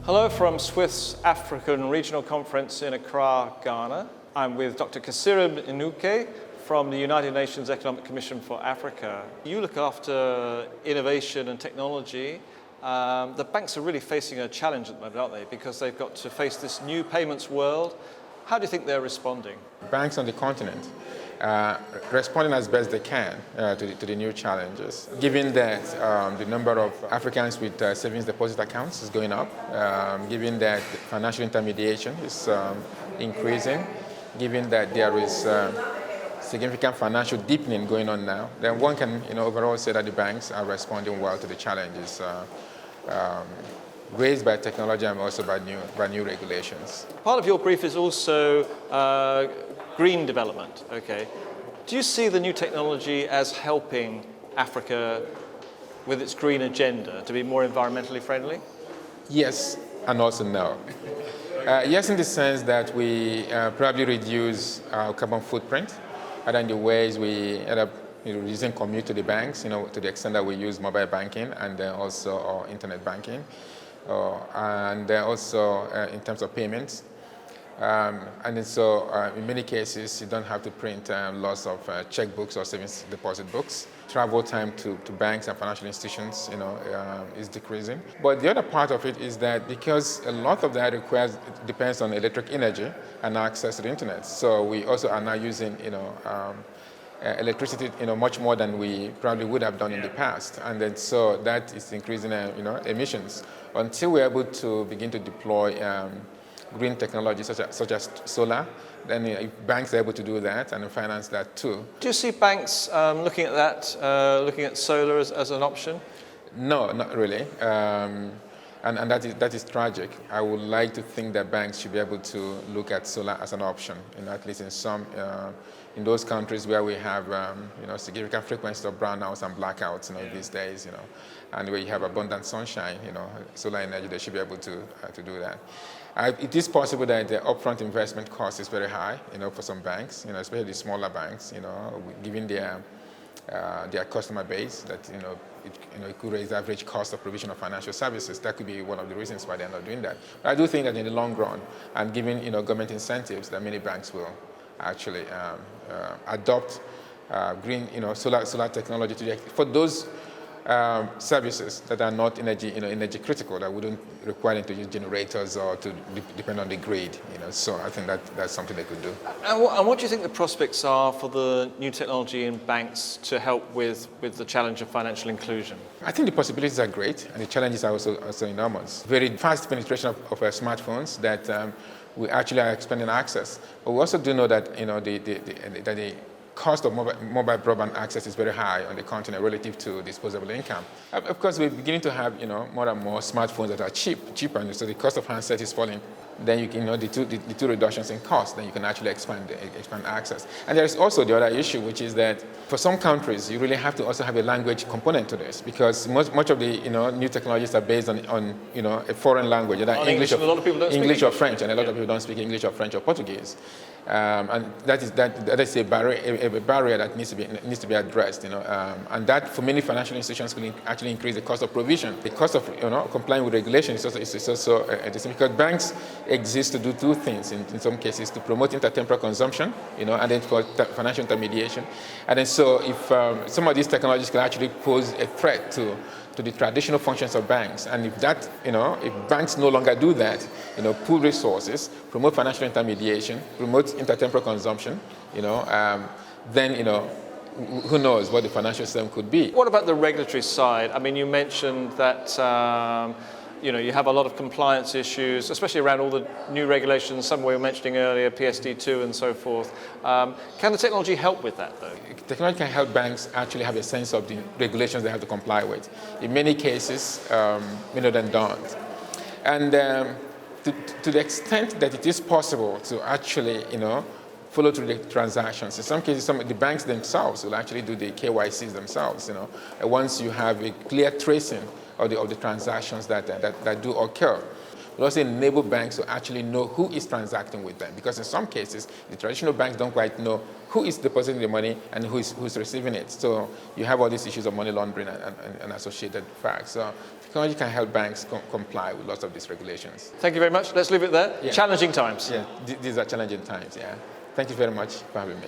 Hello from Swift's African Regional Conference in Accra, Ghana. I'm with Dr. Kasirim Nwuke from the United Nations Economic Commission for Africa. You look after innovation and technology. The banks are really facing a challenge at the moment, aren't they? Because they've got to face this new payments world. How do you think they're responding? Banks on the continent responding as best they can to the new challenges. Given that the number of Africans with savings deposit accounts is going up, given that financial intermediation is increasing, given that there is significant financial deepening going on now, then one can overall say that the banks are responding well to the challenges raised by technology and also by new regulations. Part of your brief is also green development. Okay. Do you see the new technology as helping Africa with its green agenda to be more environmentally friendly? Yes, and also no. Yes, in the sense that we probably reduce our carbon footprint, and in the ways we end up reducing commute to the banks, to the extent that we use mobile banking and then also internet banking. And then also in terms of payments. And then so in many cases, you don't have to print lots of checkbooks or savings deposit books. Travel time to banks and financial institutions is decreasing. But the other part of it is that because a lot of that depends on electric energy and access to the internet. So we also are now using electricity much more than we probably would have done in the past. And then so that is increasing emissions. Until we're able to begin to deploy green technology such as solar, then if banks are able to do that and finance that too. Do you see banks looking at that, looking at solar as an option? No, not really. And that is tragic. I would like to think that banks should be able to look at solar as an option, at least in some, in those countries where we have, significant frequency of brownouts and blackouts, these days, and where you have abundant sunshine, solar energy, they should be able to do that. It is possible that the upfront investment cost is very high, for some banks, especially the smaller banks, given their customer base, that it could raise the average cost of provision of financial services. That could be one of the reasons why they're not doing that. But I do think that in the long run, and given government incentives, that many banks will actually adopt green, solar technology for those services that are not energy critical, that wouldn't require them to use generators or to depend on the grid. So I think that's something they could do. And what do you think the prospects are for the new technology in banks to help with the challenge of financial inclusion? I think the possibilities are great, and the challenges are also enormous. Very fast penetration of smartphones that we actually are expanding access. But we also do know that the cost of mobile broadband access is very high on the continent relative to disposable income. Of course, we're beginning to have more and more smartphones that are cheaper, and so the cost of handset is falling. Then you can the two reductions in cost. Then you can actually expand access. And there is also the other issue, which is that for some countries, you really have to also have a language component to this, because much of the new technologies are based on a foreign languge, English or French, and a lot of people don't speak English or French or Portuguese. And that is a barrier that needs to be addressed, and that for many financial institutions will actually increase the cost of provision. The cost of complying with regulation is also because banks exist to do two things in some cases: to promote intertemporal consumption, and then for financial intermediation. And then so if some of these technologies can actually pose a threat to the traditional functions of banks, and if banks no longer do that, pool resources, promote financial intermediation, promote intertemporal consumption, then who knows what the financial system could be. What about the regulatory side? I mean, you mentioned that you have a lot of compliance issues, especially around all the new regulations. Some we were mentioning earlier, PSD2 and so forth. Can the technology help with that, though? Technology can help banks actually have a sense of the regulations they have to comply with. In many cases, many of them don't. And to the extent that it is possible to actually, follow through the transactions. In some cases, the banks themselves will actually do the KYCs themselves. Once you have a clear tracing of the transactions that do occur. It also enable banks to actually know who is transacting with them, because in some cases, the traditional banks don't quite know who is depositing the money and who's receiving it. So you have all these issues of money laundering and associated facts. So technology can help banks comply with lots of these regulations. Thank you very much. Let's leave it there. Yeah. Challenging times. Yeah, these are challenging times, yeah. Thank you very much for having me.